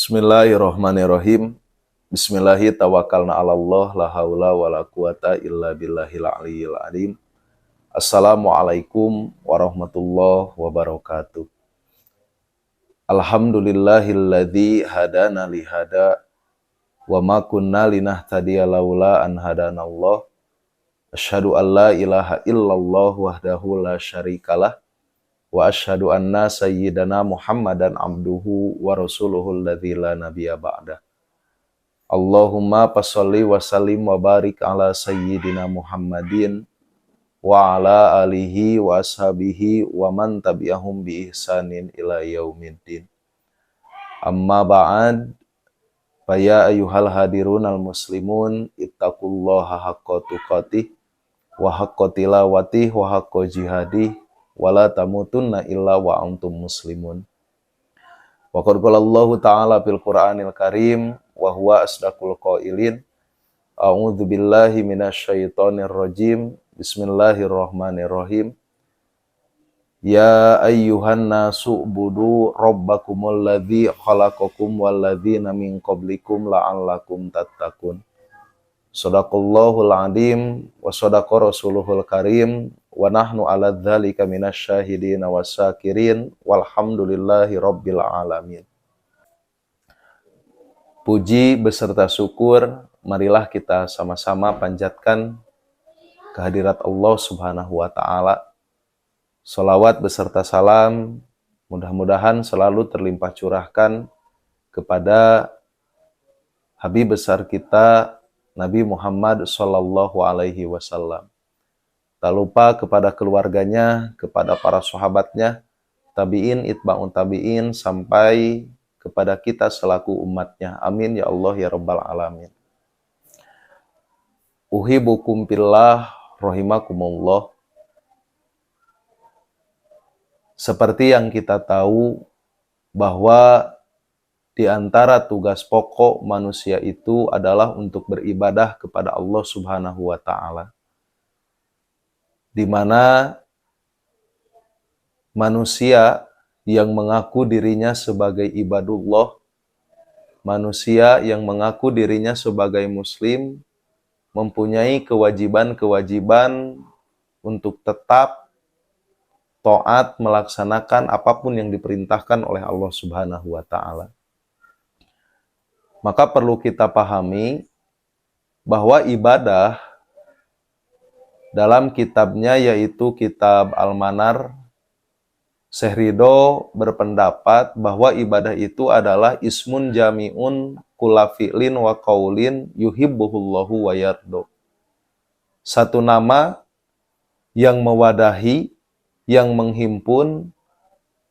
Bismillahirrahmanirrahim. Bismillahi tawakkalna 'alallah la haula wala quwata illa billahil aliyyil azim. Assalamualaikum warahmatullahi wabarakatuh. Alhamdulillahilladzi hadana li hada wa ma kunna linahtadiya laula an hadanallah. Asyhadu an la ilaha illallah wahdahu la syarikalah wa asyhadu anna sayyidana Muhammadan abduhu wa rasuluhul ladzi la nabiyya ba'dah. Allahumma pasholli wa sallim wa barik ala sayyidina Muhammadin wa ala alihi wa ashabihi wa man tabi'ahum bi ihsanin ila yaumiddin. Amma ba'd, fa ya ayyuhal hadirunal muslimun ittaqullaha haqqa tuqatih wa haqqa tilawatih wa haqqa jihadih wala tamutunna illa wa antum muslimun. Wa qad qala Allahu ta'ala fil Qur'anil Karim wa huwa asdaqul qailin. A'udzu billahi minasyaitonir rajim. Bismillahirrahmanirrahim. Ya ayyuhan nasu ubudu rabbakumul ladzi khalaqakum wal ladzina min qablikum la'allakum tattaqun. Shadaqallahul adzim wa shadaqa rasuluhul karim. Wa nahnu ala dzalika minasyahidin wasyakirin walhamdulillahi rabbil alamin. Puji beserta syukur marilah kita sama-sama panjatkan kehadirat Allah Subhanahu wa taala. Shalawat beserta salam mudah-mudahan selalu terlimpah curahkan kepada Habib besar kita Nabi Muhammad sallallahu alaihi wasallam. Tak lupa kepada keluarganya, kepada para sahabatnya, tabi'in, itba'un tabi'in, sampai kepada kita selaku umatnya. Amin ya Allah ya Rabbal alamin. Uhibbukum fillah rahimakumullah. Seperti yang kita tahu bahwa di antara tugas pokok manusia itu adalah untuk beribadah kepada Allah Subhanahu wa taala. Di mana manusia yang mengaku dirinya sebagai ibadullah, manusia yang mengaku dirinya sebagai muslim, mempunyai kewajiban-kewajiban untuk tetap taat melaksanakan apapun yang diperintahkan oleh Allah Subhanahu wa taala. Maka perlu kita pahami bahwa ibadah dalam kitabnya yaitu kitab Al-Manar, Syekh Ridho berpendapat bahwa ibadah itu adalah ismun jami'un kulla fi'lin wa qaulin yuhibbuhullahu wa yardo. Satu nama yang mewadahi, yang menghimpun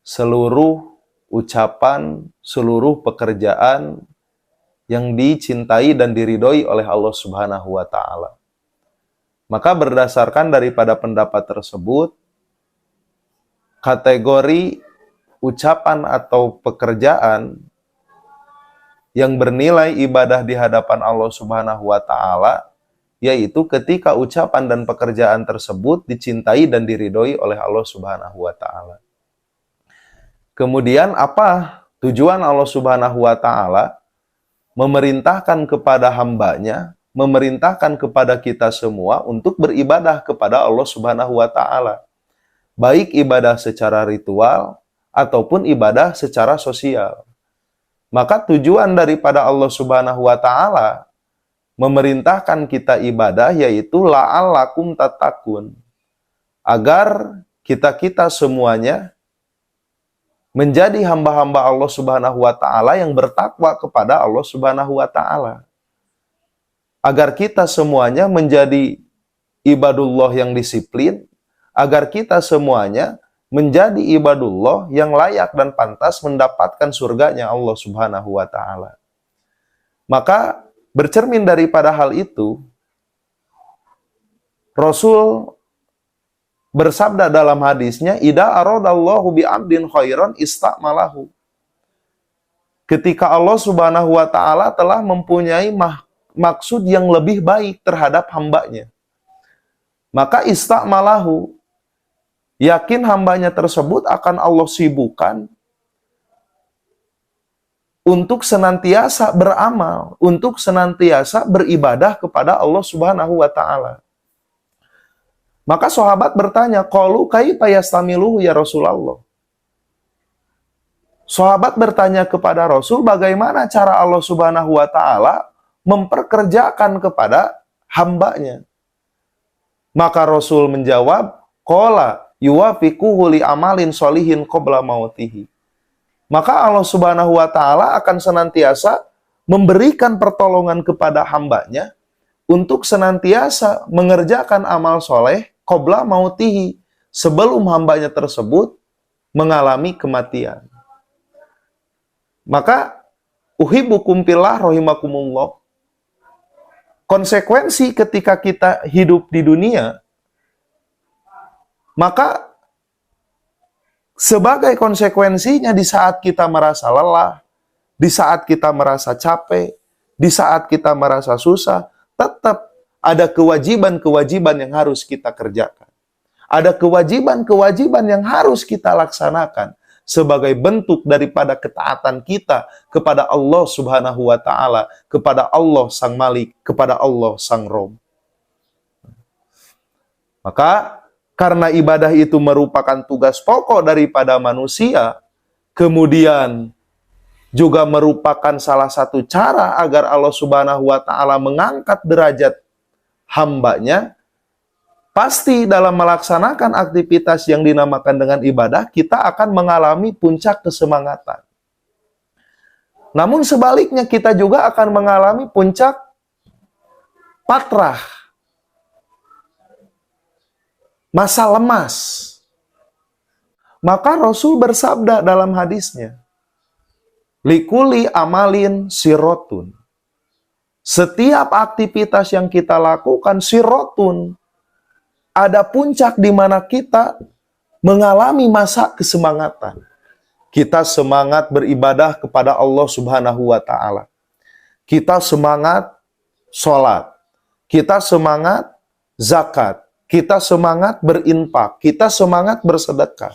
seluruh ucapan, seluruh pekerjaan yang dicintai dan diridhoi oleh Allah Subhanahu wa taala. Maka berdasarkan daripada pendapat tersebut, kategori ucapan atau pekerjaan yang bernilai ibadah di hadapan Allah Subhanahu wa taala, yaitu ketika ucapan dan pekerjaan tersebut dicintai dan diridhoi oleh Allah Subhanahu wa taala. Kemudian apa tujuan Allah Subhanahu wa taala memerintahkan kepada hambanya, memerintahkan kepada kita semua untuk beribadah kepada Allah Subhanahu wa taala. Baik ibadah secara ritual ataupun ibadah secara sosial. Maka tujuan daripada Allah Subhanahu wa taala memerintahkan kita ibadah yaitu la'allakum tattaqun. Agar kita semuanya menjadi hamba-hamba Allah Subhanahu wa taala yang bertakwa kepada Allah Subhanahu wa taala. Agar kita semuanya menjadi ibadullah yang disiplin, agar kita semuanya menjadi ibadullah yang layak dan pantas mendapatkan surganya Allah Subhanahu wa taala. Maka bercermin daripada hal itu, Rasul bersabda dalam hadisnya, "Idza aradallahu bi 'abdin khairan ista'malahu." Ketika Allah Subhanahu wa taala telah mempunyai maksud yang lebih baik terhadap hambanya, maka ista'malahu, yakin hambanya tersebut akan Allah sibukkan untuk senantiasa beramal, untuk senantiasa beribadah kepada Allah Subhanahu wa taala. Maka sahabat bertanya, qalu kaifa yastamiluhu ya Rasulullah? Sahabat bertanya kepada Rasul, bagaimana cara Allah Subhanahu wa taala memperkerjakan kepada hambanya? Maka Rasul menjawab, qala yuwafiquhu li amalin sholihin qabla mautihi. Maka Allah Subhanahu wa taala akan senantiasa memberikan pertolongan kepada hambanya untuk senantiasa mengerjakan amal soleh qabla mautihi, sebelum hambanya tersebut mengalami kematian. Maka uhibbukum fillah rahimakumullah. Konsekuensi ketika kita hidup di dunia, maka sebagai konsekuensinya di saat kita merasa lelah, di saat kita merasa capek, di saat kita merasa susah, tetap ada kewajiban-kewajiban yang harus kita kerjakan. Ada kewajiban-kewajiban yang harus kita laksanakan sebagai bentuk daripada ketaatan kita kepada Allah Subhanahu wa taala, kepada Allah Sang Malik, kepada Allah Sang Rob. Maka karena ibadah itu merupakan tugas pokok daripada manusia, kemudian juga merupakan salah satu cara agar Allah Subhanahu wa taala mengangkat derajat hambanya, pasti dalam melaksanakan aktivitas yang dinamakan dengan ibadah, kita akan mengalami puncak kesemangatan. Namun sebaliknya kita juga akan mengalami puncak patrah, masa lemas. Maka Rasul bersabda dalam hadisnya, likuli amalin sirotun. Setiap aktivitas yang kita lakukan sirotun, ada puncak di mana kita mengalami masa kesemangatan. Kita semangat beribadah kepada Allah Subhanahu wa taala. Kita semangat sholat. Kita semangat zakat. Kita semangat berinfak. Kita semangat bersedekah.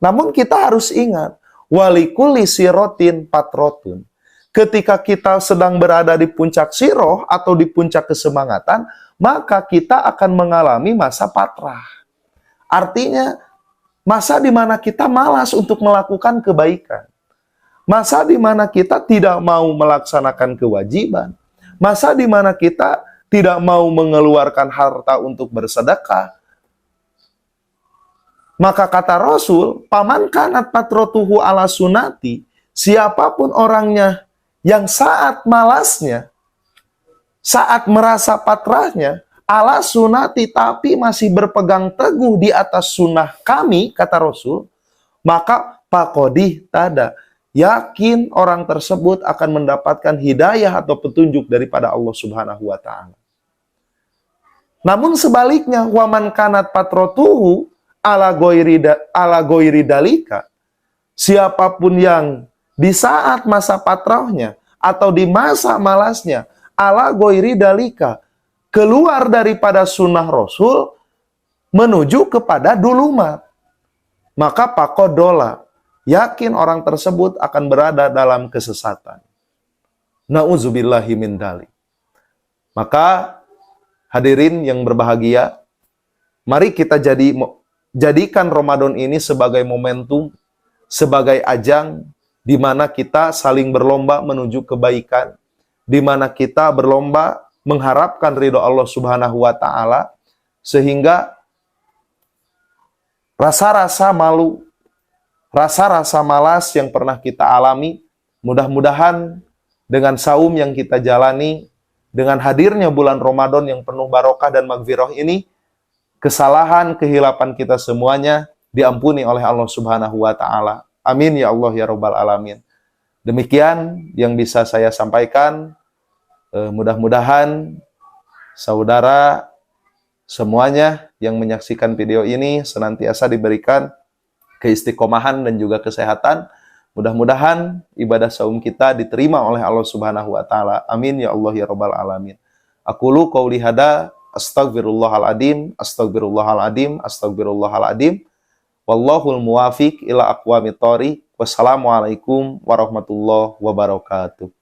Namun kita harus ingat, walikuli sirotin patrotun. Ketika kita sedang berada di puncak siroh atau di puncak kesemangatan, maka kita akan mengalami masa patrah. Artinya, masa di mana kita malas untuk melakukan kebaikan. Masa di mana kita tidak mau melaksanakan kewajiban. Masa di mana kita tidak mau mengeluarkan harta untuk bersedekah. Maka kata Rasul, paman kanat patrotuhu ala sunati, siapapun orangnya yang saat malasnya, saat merasa patrahnya, ala sunati tapi masih berpegang teguh di atas sunnah kami, kata Rasul, maka pakodih tada, yakin orang tersebut akan mendapatkan hidayah atau petunjuk daripada Allah Subhanahu wa taala. Namun sebaliknya, waman kanat patrotuhu ala goiri dalika, siapapun yang di saat masa patrahnya atau di masa malasnya ala goiri dalika, keluar daripada sunnah Rasul menuju kepada dulumat, maka pakodola, yakin orang tersebut akan berada dalam kesesatan. Na'udzubillahi min dzalik. Maka hadirin yang berbahagia, mari kita jadikan Ramadan ini sebagai momentum, sebagai ajang di mana kita saling berlomba menuju kebaikan, di mana kita berlomba mengharapkan ridho Allah Subhanahu wa taala, sehingga rasa-rasa malu, rasa-rasa malas yang pernah kita alami, mudah-mudahan dengan saum yang kita jalani, dengan hadirnya bulan Ramadan yang penuh barokah dan magfirah ini, kesalahan, kehilapan kita semuanya diampuni oleh Allah Subhanahu wa taala. Amin ya Allah ya Rabbal alamin. Demikian yang bisa saya sampaikan. Mudah-mudahan saudara semuanya yang menyaksikan video ini senantiasa diberikan keistiqomahan dan juga kesehatan. Mudah-mudahan ibadah saum kita diterima oleh Allah Subhanahu wa taala. Amin ya Allah ya Rabbal alamin. Aqulu qauli hada, astaghfirullahaladzim, astaghfirullahaladzim, astaghfirullahaladzim. Wallahul muwafiq ila aqwamit thoriq. Wassalamualaikum warahmatullahi wabarakatuh.